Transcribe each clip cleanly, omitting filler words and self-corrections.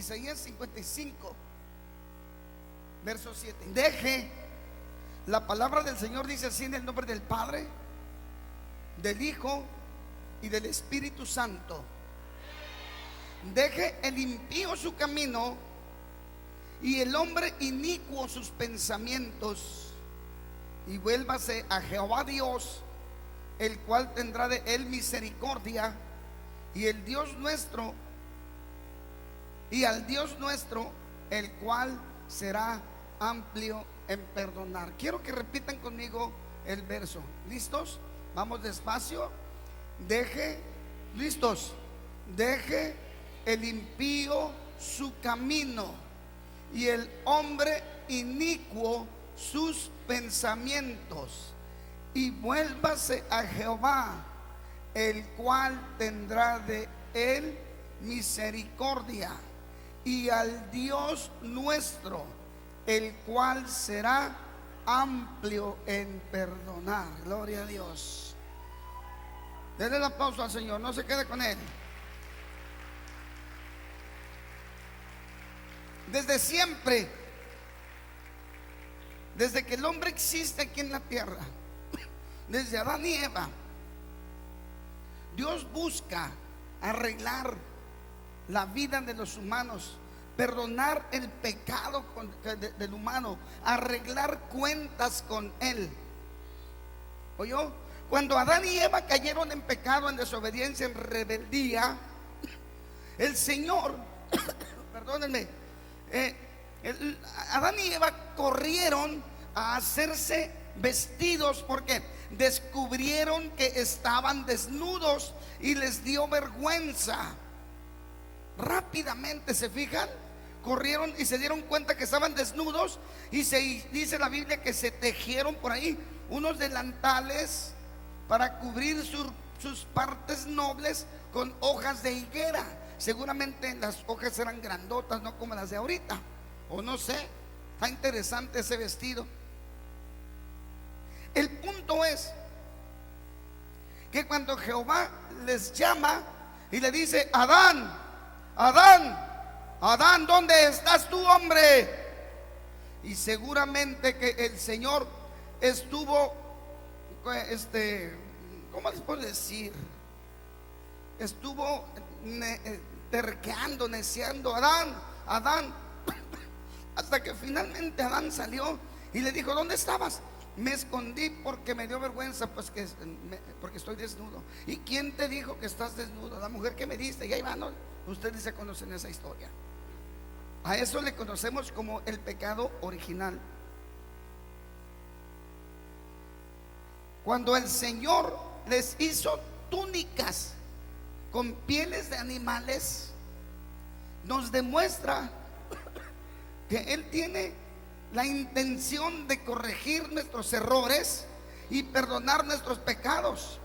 Isaías 55, verso 7. Deje, la palabra del Señor dice así, en el nombre del Padre, del Hijo y del Espíritu Santo. Deje el impío su camino y el hombre inicuo sus pensamientos, y vuélvase a Jehová Dios, el cual tendrá de él misericordia, y el Dios nuestro, y al Dios nuestro, el cual será amplio en perdonar. Quiero que repitan conmigo el verso. ¿Listos? Vamos despacio. ¿Listos? Deje el impío su camino y el hombre inicuo sus pensamientos, y vuélvase a Jehová, el cual tendrá de él misericordia, y al Dios nuestro, el cual será amplio en perdonar. Gloria a Dios. Denle el aplauso al Señor, no se quede con él. Desde siempre, desde que el hombre existe aquí en la tierra, desde Adán y Eva, Dios busca arreglar la vida de los humanos, perdonar el pecado del humano, arreglar cuentas con él. ¿Oyó? Cuando Adán y Eva cayeron en pecado, en desobediencia, en rebeldía, el Señor perdónenme, Adán y Eva corrieron a hacerse vestidos porque descubrieron que estaban desnudos y les dio vergüenza. Rápidamente, ¿se fijan? Corrieron y se dieron cuenta que estaban desnudos, y dice la Biblia que se tejieron por ahí unos delantales para cubrir sus partes nobles con hojas de higuera. Seguramente las hojas eran grandotas, no como las de ahorita, o no sé. Está interesante ese vestido. El punto es que cuando Jehová les llama y le dice: Adán, Adán, Adán, ¿dónde estás tú, hombre? Y seguramente que el Señor estuvo, ¿cómo les puedo decir? Estuvo terqueando, neciando: Adán, Adán, hasta que finalmente Adán salió y le dijo: ¿dónde estabas? Me escondí porque me dio vergüenza, pues porque estoy desnudo. ¿Y quién te dijo que estás desnudo? La mujer que me diste. Y ahí van, ¿no? Ustedes se conocen esa historia. A eso le conocemos como el pecado original. Cuando el Señor les hizo túnicas con pieles de animales, nos demuestra que Él tiene la intención de corregir nuestros errores y perdonar nuestros pecados.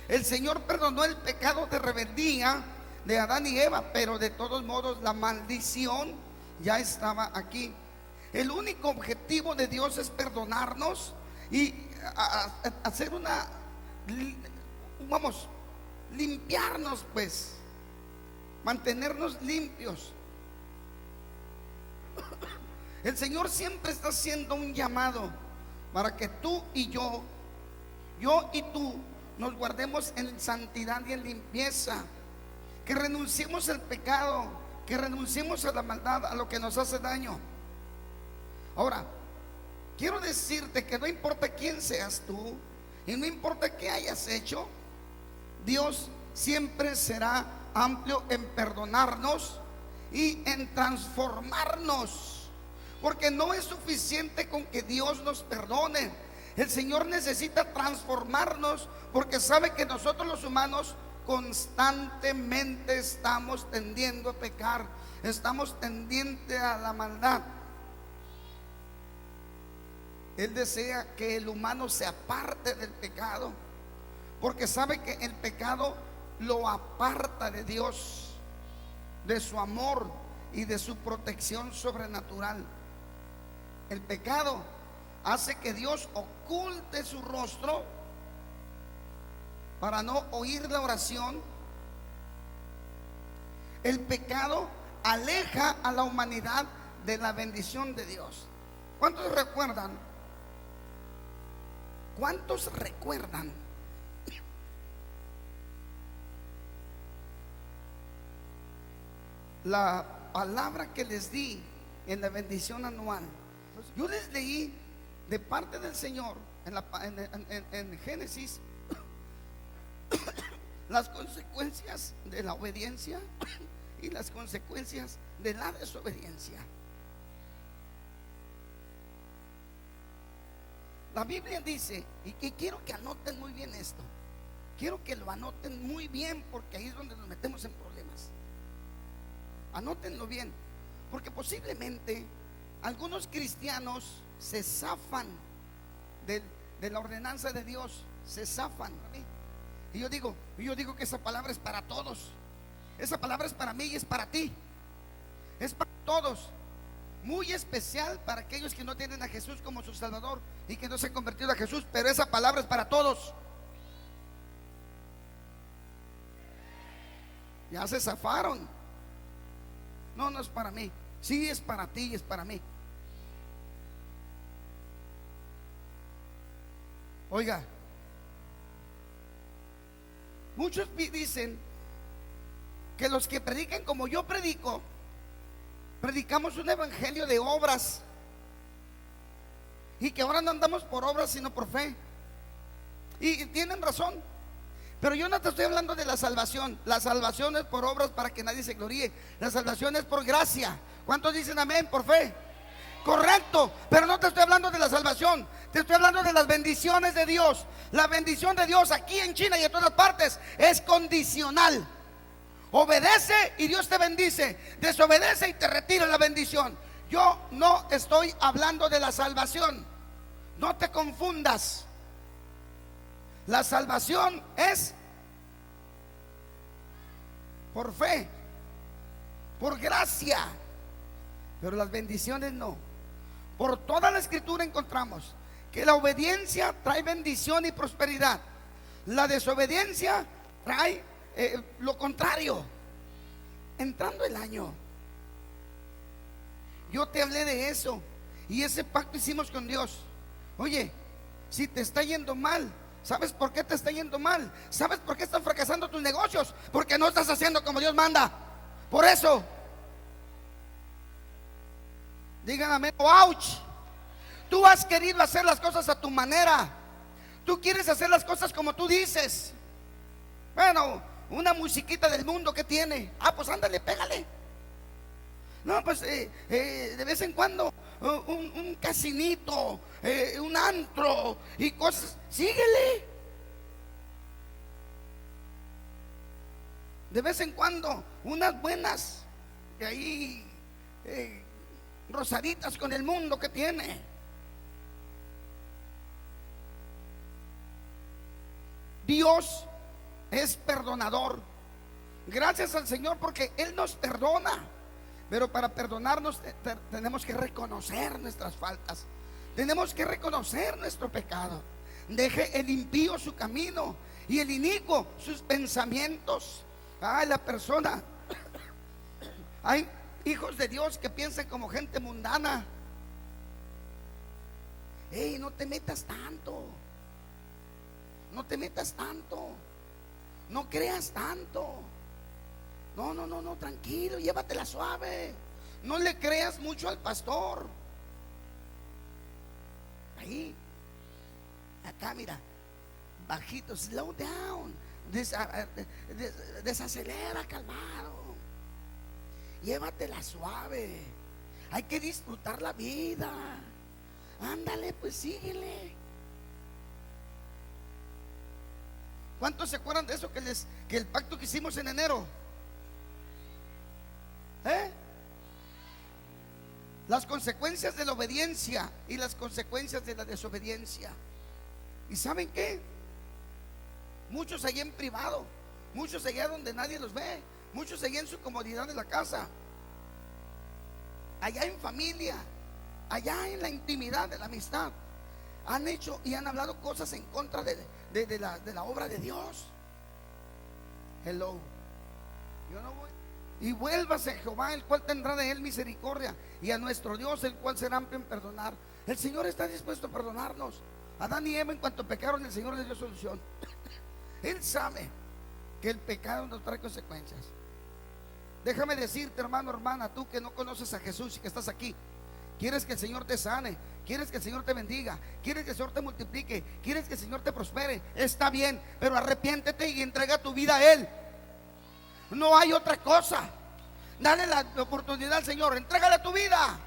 El Señor perdonó el pecado de rebeldía de Adán y Eva, pero de todos modos la maldición ya estaba aquí. El único objetivo de Dios es perdonarnos y hacer limpiarnos, pues, mantenernos limpios. El Señor siempre está haciendo un llamado para que tú y yo y tú, nos guardemos en santidad y en limpieza, que renunciemos al pecado, que renunciemos a la maldad, a lo que nos hace daño. Ahora, quiero decirte que no importa quién seas tú y no importa qué hayas hecho, Dios siempre será amplio en perdonarnos y en transformarnos. Porque no es suficiente con que Dios nos perdone. El Señor necesita transformarnos, porque sabe que nosotros los humanos constantemente estamos tendiendo a pecar, estamos tendientes a la maldad. Él desea que el humano se aparte del pecado, porque sabe que el pecado lo aparta de Dios, de su amor y de su protección sobrenatural. El pecado hace que Dios oculte su rostro para no oír la oración. El pecado aleja a la humanidad de la bendición de Dios. ¿Cuántos recuerdan? ¿Cuántos recuerdan la palabra que les di en la bendición anual? Yo les leí de parte del Señor en Génesis las consecuencias de la obediencia y las consecuencias de la desobediencia. La Biblia dice, y quiero que anoten muy bien esto, quiero que lo anoten muy bien, porque ahí es donde nos metemos en problemas. Anótenlo bien, porque posiblemente algunos cristianos se zafan de la ordenanza de Dios, se zafan. Y yo digo que esa palabra es para todos. Esa palabra es para mí y es para ti. Es para todos. Muy especial para aquellos que no tienen a Jesús como su Salvador y que no se han convertido a Jesús, pero esa palabra es para todos. Ya se zafaron. No, no es para mí. Sí, es para ti y es para mí. Oiga, muchos dicen que los que predican como yo predico, predicamos un evangelio de obras, y que ahora no andamos por obras sino por fe. Y tienen razón, pero yo no te estoy hablando de la salvación. La salvación es por obras para que nadie se gloríe. La salvación es por gracia. ¿Cuántos dicen amén? Por fe. Correcto, pero no te estoy hablando de la salvación, te estoy hablando de las bendiciones de Dios. La bendición de Dios aquí en China y en todas partes es condicional. Obedece y Dios te bendice, desobedece y te retira la bendición. Yo no estoy hablando de la salvación, no te confundas. La salvación es por fe, por gracia, pero las bendiciones no. Por toda la escritura encontramos que la obediencia trae bendición y prosperidad. La desobediencia trae lo contrario. Entrando el año, yo te hablé de eso, y ese pacto hicimos con Dios. Oye, si te está yendo mal, ¿sabes por qué te está yendo mal? ¿Sabes por qué están fracasando tus negocios? Porque no estás haciendo como Dios manda. Por eso, díganme, ouch. Tú has querido hacer las cosas a tu manera. Tú quieres hacer las cosas como tú dices. Bueno, una musiquita del mundo que tiene. Ah, pues ándale, pégale. No, pues de vez en cuando un casinito, un antro y cosas. Síguele. De vez en cuando unas buenas de ahí, rosaditas con el mundo que tiene. Dios es perdonador. Gracias al Señor porque Él nos perdona. Pero para perdonarnos tenemos que reconocer nuestras faltas. Tenemos que reconocer nuestro pecado. Deje el impío su camino y el inicuo sus pensamientos. La persona. Hay hijos de Dios que piensan como gente mundana. Ey, no te metas tanto. No te metas tanto. No creas tanto. No, tranquilo, llévatela suave. No le creas mucho al pastor. Ahí, acá, mira, bajito, slow down, desacelera, calmado. Llévatela suave. Hay que disfrutar la vida. Ándale, pues síguele. ¿Cuántos se acuerdan de eso que el pacto que hicimos en enero? Las consecuencias de la obediencia y las consecuencias de la desobediencia. ¿Y saben qué? Muchos allá en privado, muchos allá donde nadie los ve, muchos allá en su comodidad de la casa, allá en familia, allá en la intimidad de la amistad, han hecho y han hablado cosas en contra de la obra de Dios. Hello. Y vuélvase a Jehová, el cual tendrá de él misericordia, y a nuestro Dios, el cual será amplio en perdonar. El Señor está dispuesto a perdonarnos. Adán y Eva, en cuanto pecaron, el Señor les dio solución. Él sabe que el pecado nos trae consecuencias. Déjame decirte, hermano, hermana, tú que no conoces a Jesús y que estás aquí, quieres que el Señor te sane, quieres que el Señor te bendiga, quieres que el Señor te multiplique, quieres que el Señor te prospere, está bien, pero arrepiéntete y entrega tu vida a Él. No hay otra cosa. Dale la oportunidad al Señor. Entrégale tu vida,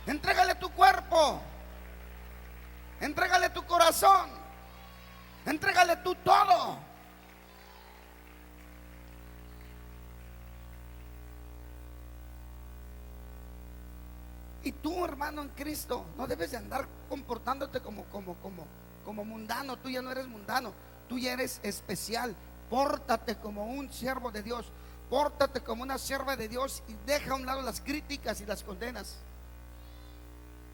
entrégale tu cuerpo, entrégale tu corazón, entrégale tu todo. Y tú, hermano en Cristo, no debes de andar comportándote como mundano. Tú ya no eres mundano, tú ya eres especial. Pórtate como un siervo de Dios, pórtate como una sierva de Dios, y deja a un lado las críticas y las condenas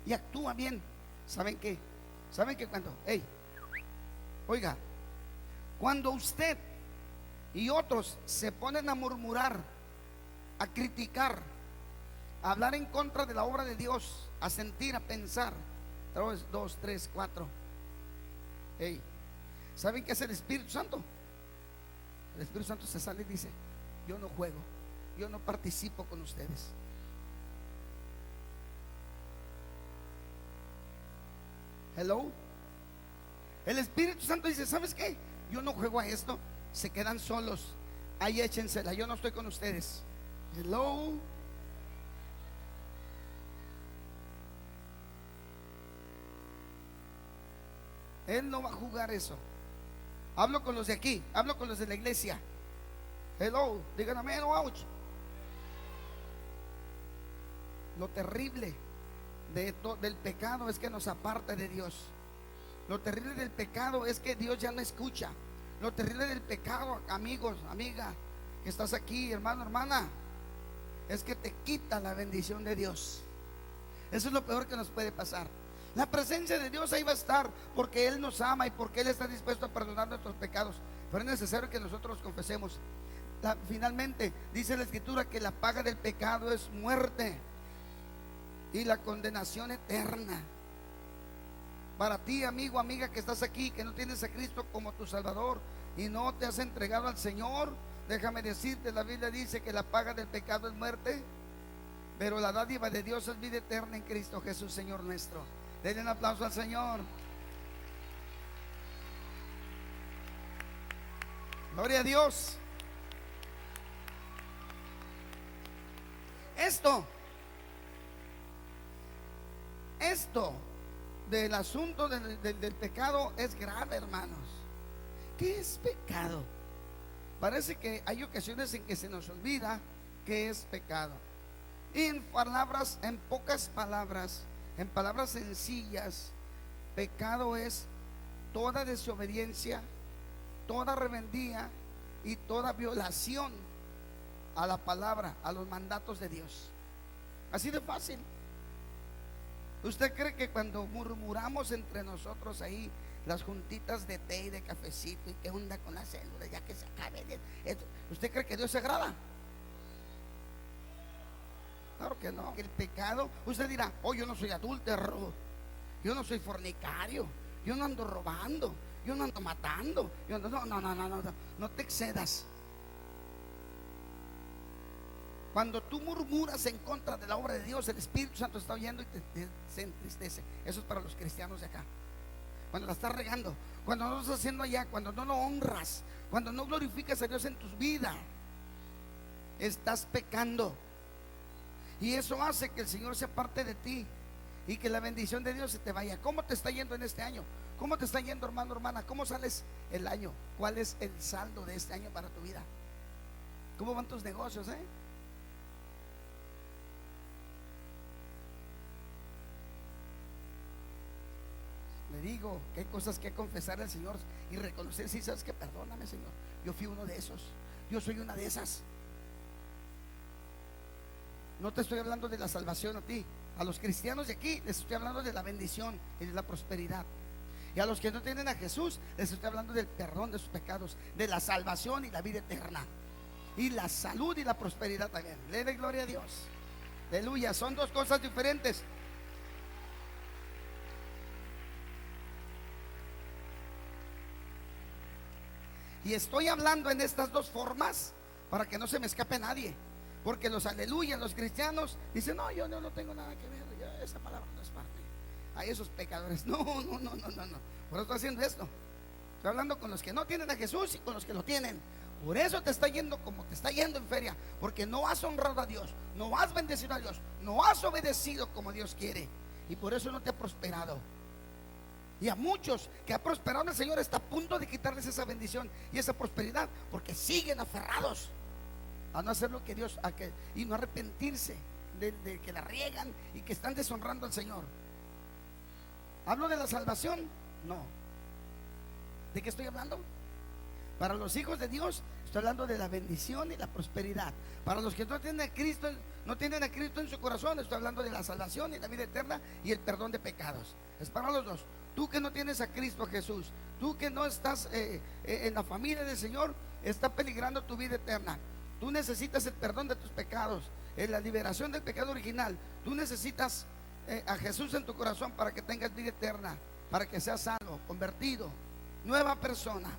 y actúa bien. ¿Saben qué? ¿Saben qué? Oiga, cuando usted y otros se ponen a murmurar, a criticar, a hablar en contra de la obra de Dios, a sentir, a pensar, 2, 3, 4, ¿saben qué es el Espíritu Santo? El Espíritu Santo se sale y dice: yo no juego, yo no participo con ustedes. Hello. El Espíritu Santo dice: ¿sabes qué? Yo no juego a esto. Se quedan solos, ahí échensela, yo no estoy con ustedes. Hello. Él no va a jugar eso. Hablo con los de aquí, hablo con los de la iglesia. Hello, digan amén o ouch. Lo terrible del pecado es que nos aparta de Dios. Lo terrible del pecado es que Dios ya no escucha. Lo terrible del pecado, amigos, amiga, que estás aquí, hermano, hermana, es que te quita la bendición de Dios. Eso es lo peor que nos puede pasar. La presencia de Dios ahí va a estar, porque Él nos ama y porque Él está dispuesto a perdonar nuestros pecados. Pero es necesario que nosotros los confesemos. Finalmente dice la Escritura que la paga del pecado es muerte y la condenación eterna. Para ti, amigo, amiga, que estás aquí, que no tienes a Cristo como tu Salvador y no te has entregado al Señor, déjame decirte, la Biblia dice que la paga del pecado es muerte, pero la dádiva de Dios es vida eterna en Cristo Jesús, Señor nuestro. Denle un aplauso al Señor. Gloria a Dios. Esto del asunto del pecado es grave, hermanos. ¿Qué es pecado? Parece que hay ocasiones en que se nos olvida qué es pecado. Y en pocas palabras, en palabras sencillas, pecado es toda desobediencia, toda rebeldía y toda violación a la palabra, a los mandatos de Dios. Así de fácil. ¿Usted cree que cuando murmuramos entre nosotros ahí, las juntitas de té y de cafecito, y qué onda con la célula, ya que se acabe usted cree que Dios se agrada? Claro que no. El pecado, usted dirá: oh, yo no soy adúltero, yo no soy fornicario, yo no ando robando, yo no ando matando, no te excedas. Cuando tú murmuras en contra de la obra de Dios, el Espíritu Santo está oyendo y se entristece. Eso es para los cristianos de acá. Cuando la estás regando, cuando no lo estás haciendo allá, cuando no lo honras, cuando no glorificas a Dios en tus vidas, estás pecando. Y eso hace que el Señor se aparte de ti y que la bendición de Dios se te vaya. ¿Cómo te está yendo en este año? ¿Cómo te está yendo, hermano, hermana? ¿Cómo sales el año? ¿Cuál es el saldo de este año para tu vida? ¿Cómo van tus negocios, Le digo que hay cosas que confesar al Señor y reconocer. Sí, sabes que perdóname, Señor, yo fui uno de esos, yo soy una de esas. No te estoy hablando de la salvación a ti, a los cristianos de aquí les estoy hablando de la bendición y de la prosperidad. Y a los que no tienen a Jesús les estoy hablando del perdón de sus pecados, de la salvación y la vida eterna. y la salud y la prosperidad también. Le dé gloria a Dios. Aleluya, son dos cosas diferentes. Y estoy hablando en estas dos formas para que no se me escape nadie. Porque los aleluyas, los cristianos dicen: no, yo no tengo nada que ver, esa palabra no es parte. Hay esos pecadores. No. Por eso estoy haciendo esto. Estoy hablando con los que no tienen a Jesús y con los que lo tienen. Por eso te está yendo como te está yendo en feria, porque no has honrado a Dios, no has bendecido a Dios, no has obedecido como Dios quiere, y por eso no te ha prosperado. Y a muchos que ha prosperado el Señor está a punto de quitarles esa bendición y esa prosperidad, porque siguen aferrados a no hacer lo que Dios, y no arrepentirse de que la riegan y que están deshonrando al Señor. ¿Hablo de la salvación? No. ¿De qué estoy hablando? Para los hijos de Dios estoy hablando de la bendición y la prosperidad. Para los que no tienen a Cristo, en su corazón, estoy hablando de la salvación y la vida eterna y el perdón de pecados. Es para los dos. Tú que no tienes a Cristo Jesús, tú que no estás en la familia del Señor, está peligrando tu vida eterna. Tú necesitas el perdón de tus pecados, la liberación del pecado original. Tú necesitas a Jesús en tu corazón para que tengas vida eterna, para que seas salvo, convertido, nueva persona.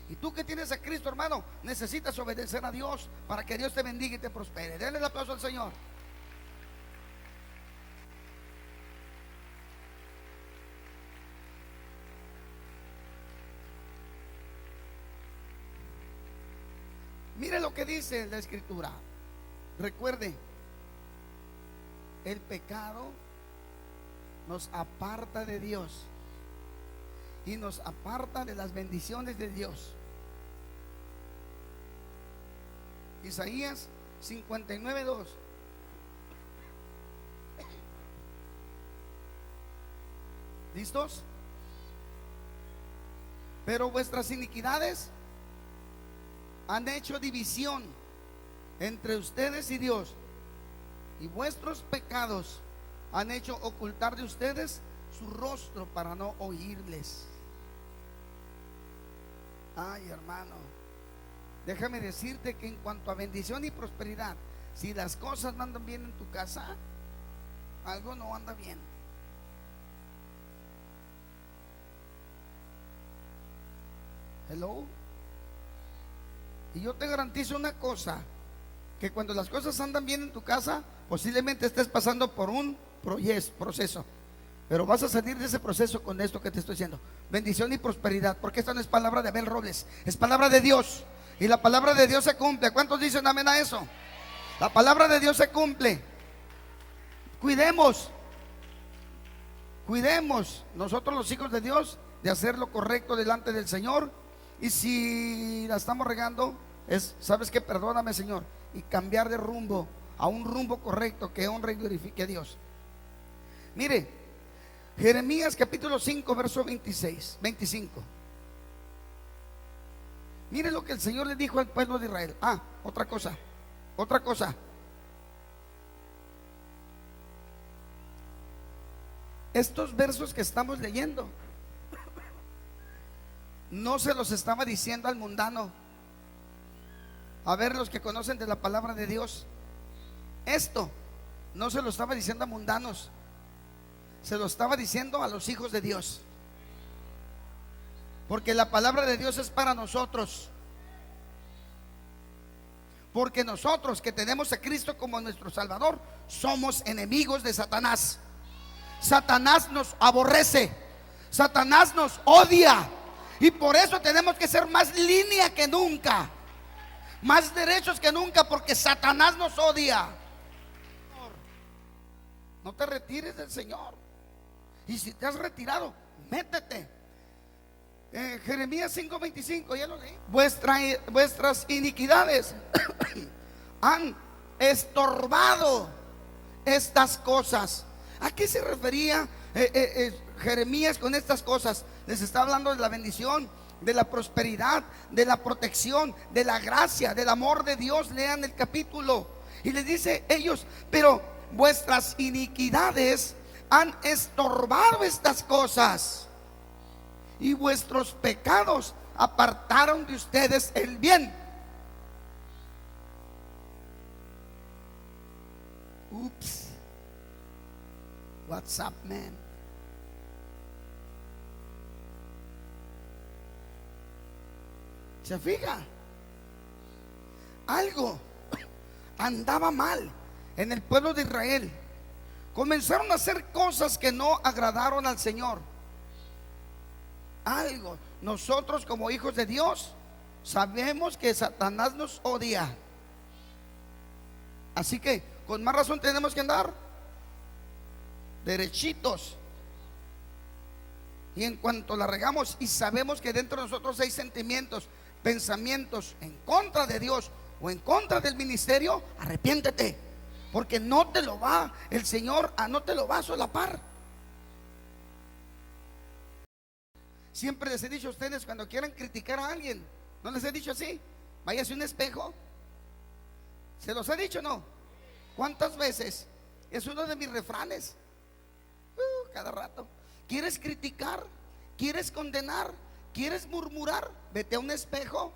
Y tú que tienes a Cristo, hermano, necesitas obedecer a Dios para que Dios te bendiga y te prospere. Denle el aplauso al Señor. Mire lo que dice la Escritura. Recuerde, el pecado nos aparta de Dios y nos aparta de las bendiciones de Dios. Isaías 59:2. ¿Listos? Pero vuestras iniquidades han hecho división entre ustedes y Dios, y vuestros pecados han hecho ocultar de ustedes su rostro para no oírles. Ay, hermano, déjame decirte que en cuanto a bendición y prosperidad, si las cosas no andan bien en tu casa, algo no anda bien. Hello. Y yo te garantizo una cosa, que cuando las cosas andan bien en tu casa, posiblemente estés pasando por un proceso, pero vas a salir de ese proceso con esto que te estoy diciendo: bendición y prosperidad, porque esta no es palabra de Abel Robles, es palabra de Dios, y la palabra de Dios se cumple. ¿Cuántos dicen amén a eso? La palabra de Dios se cumple. Cuidemos nosotros los hijos de Dios de hacer lo correcto delante del Señor. Y si la estamos regando, ¿sabes qué? Perdóname, Señor, y cambiar de rumbo a un rumbo correcto que honre y glorifique a Dios. Mire, Jeremías capítulo 5 verso 25. Mire lo que el Señor le dijo al pueblo de Israel. Otra cosa. Estos versos que estamos leyendo no se los estaba diciendo al mundano. A ver, los que conocen de la palabra de Dios, esto no se lo estaba diciendo a mundanos, se lo estaba diciendo a los hijos de Dios, porque la palabra de Dios es para nosotros. Porque nosotros que tenemos a Cristo como nuestro Salvador, somos enemigos de Satanás. Satanás nos aborrece, Satanás nos odia, y por eso tenemos que ser más línea que nunca, más derechos que nunca, porque Satanás nos odia. No te retires del Señor, y si te has retirado, métete. Jeremías 5:25, ya lo leí. Vuestras iniquidades han estorbado estas cosas. ¿A qué se refería Jeremías con estas cosas? Les está hablando de la bendición, de la prosperidad, de la protección, de la gracia, del amor de Dios. Lean el capítulo y les dice ellos: pero vuestras iniquidades han estorbado estas cosas, y vuestros pecados apartaron de ustedes el bien. Ups. What's up, man? ¿Se fija? Algo andaba mal en el pueblo de Israel. Comenzaron a hacer cosas que no agradaron al Señor. Algo. Nosotros como hijos de Dios sabemos que Satanás nos odia. Así que con más razón tenemos que andar derechitos. Y en cuanto la regamos y sabemos que dentro de nosotros hay sentimientos, pensamientos en contra de Dios o en contra del ministerio, arrepiéntete, porque no te lo va el Señor, no te lo va a solapar. Siempre les he dicho a ustedes, cuando quieran criticar a alguien, ¿no les he dicho así? Váyase a un espejo. ¿Se los he dicho, no? ¿Cuántas veces? Es uno de mis refranes. Cada rato. ¿Quieres criticar? ¿Quieres condenar? ¿Quieres murmurar? Vete a un espejo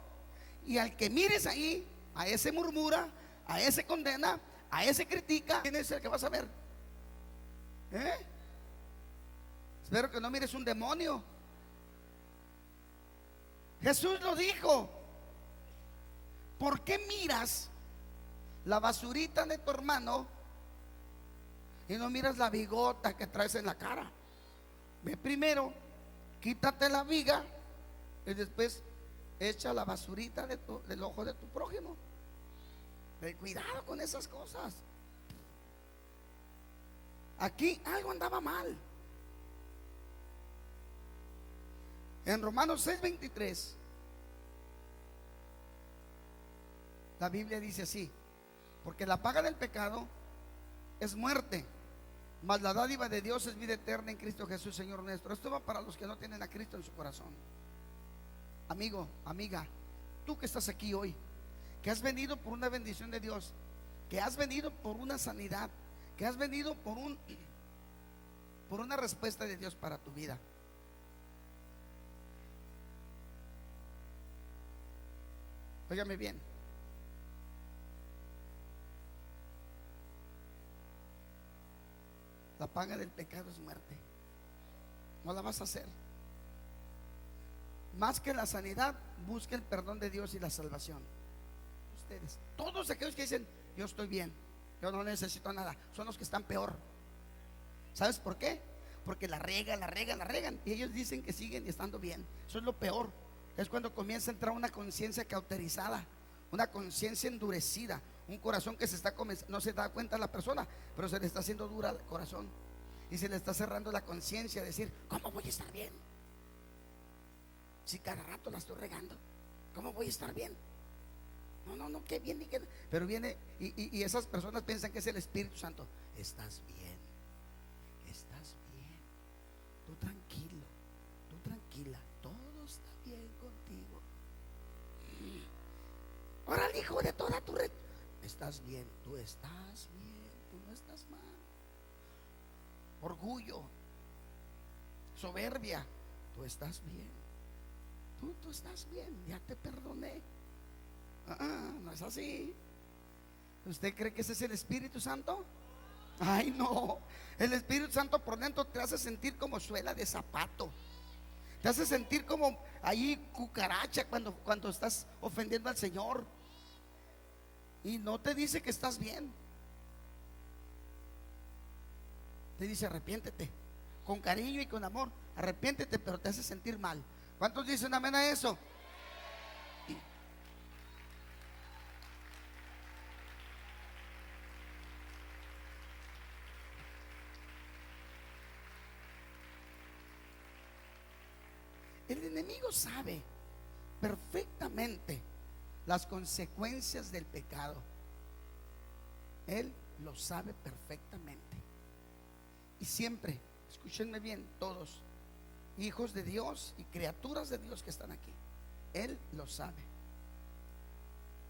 y al que mires ahí, a ese murmura, a ese condena, a ese critica, ¿quién es el que vas a ver? Espero que no mires un demonio. Jesús lo dijo. ¿Por qué miras la basurita de tu hermano y no miras la bigota que traes en la cara? Ve primero, quítate la viga y después echa la basurita del ojo de tu prójimo. Cuidado con esas cosas. Aquí algo andaba mal. En Romanos 6:23 la Biblia dice así: porque la paga del pecado es muerte, mas la dádiva de Dios es vida eterna en Cristo Jesús, Señor nuestro. Esto va para los que no tienen a Cristo en su corazón. Amigo, amiga, tú que estás aquí hoy, que has venido por una bendición de Dios, que has venido por una sanidad, que has venido por una respuesta de Dios para tu vida. Óigame bien. La paga del pecado es muerte. No la vas a hacer. Más que la sanidad, busca el perdón de Dios y la salvación. Ustedes, todos aquellos que dicen yo estoy bien, yo no necesito nada, son los que están peor. ¿Sabes por qué? Porque la regan y ellos dicen que siguen estando bien. Eso es lo peor. Es cuando comienza a entrar una conciencia cauterizada, una conciencia endurecida, un corazón que no se da cuenta la persona, pero se le está haciendo dura el corazón y se le está cerrando la conciencia, decir, ¿cómo voy a estar bien? Si cada rato la estoy regando, ¿cómo voy a estar bien? No, qué bien ni qué. Pero viene y esas personas piensan que es el Espíritu Santo. Estás bien, tú tranquilo, tú tranquila, todo está bien contigo. Ahora el hijo de toda tu red, estás bien, tú no estás mal. Orgullo, soberbia, tú estás bien, tú estás bien, ya te perdoné. No es así. ¿Usted cree que ese es el Espíritu Santo? Ay, no. El Espíritu Santo por dentro te hace sentir como suela de zapato. Te hace sentir como ahí cucaracha cuando estás ofendiendo al Señor. Y no te dice que estás bien. Te dice arrepiéntete. Con cariño y con amor. Arrepiéntete, pero te hace sentir mal. ¿Cuántos dicen amén a eso? El enemigo sabe perfectamente las consecuencias del pecado. Él lo sabe perfectamente. Y siempre, escúchenme bien, todos, hijos de Dios y criaturas de Dios que están aquí, Él lo sabe.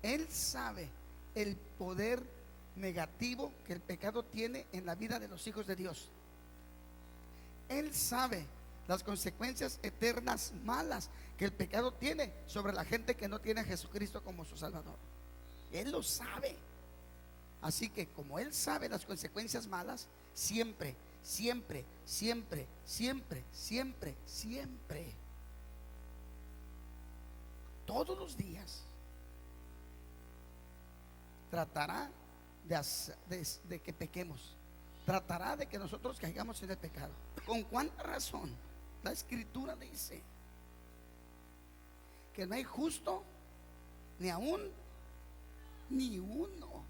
Él sabe el poder negativo que el pecado tiene en la vida de los hijos de Dios. Él sabe las consecuencias eternas malas que el pecado tiene sobre la gente que no tiene a Jesucristo como su Salvador. Él lo sabe. Así que como Él sabe las consecuencias malas, siempre, siempre, siempre, siempre, siempre, siempre, todos los días, tratará de que pequemos. Tratará de que nosotros caigamos en el pecado. ¿Con cuánta razón? La Escritura dice que no hay justo ni aún ni uno.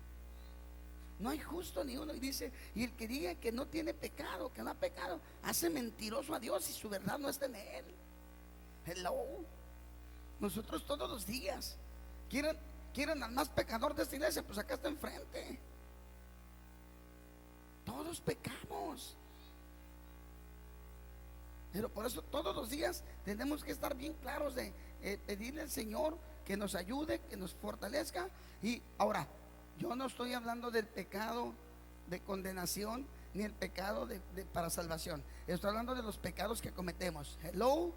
No hay justo ni uno. Y dice, y el que diga que no tiene pecado, que no ha pecado, hace mentiroso a Dios y su verdad no está en él. Hello. Nosotros todos los días quieren al más pecador de esta iglesia, pues acá está enfrente. Todos pecamos. Pero por eso todos los días tenemos que estar bien claros de pedirle al Señor que nos ayude, que nos fortalezca. Y ahora, yo no estoy hablando del pecado de condenación ni el pecado para salvación. Estoy hablando de los pecados que cometemos. Hello.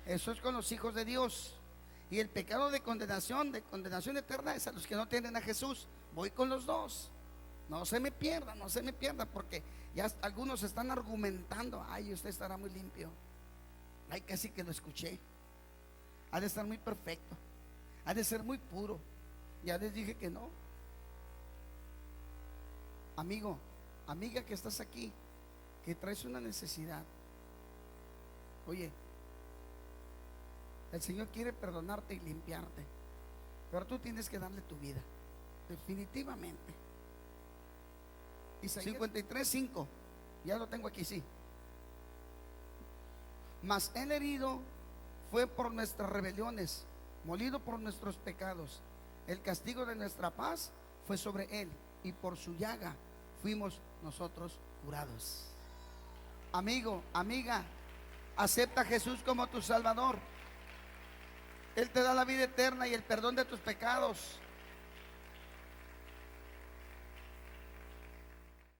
Eso es con los hijos de Dios. Y el pecado de condenación eterna, es a los que no tienen a Jesús. Voy con los dos. No se me pierda, no se me pierda, porque ya algunos están argumentando, ay, usted estará muy limpio. Ay, casi que lo escuché. Ha de estar muy perfecto, ha de ser muy puro. Ya les dije que no. Amigo, amiga que estás aquí, que traes una necesidad. Oye, el Señor quiere perdonarte y limpiarte, pero tú tienes que darle tu vida, definitivamente. Isaías 53:5, ya lo tengo aquí, sí. Mas el herido fue por nuestras rebeliones, molido por nuestros pecados. El castigo de nuestra paz fue sobre él, y por su llaga fuimos nosotros curados. Amigo, amiga, acepta a Jesús como tu Salvador. Él te da la vida eterna y el perdón de tus pecados.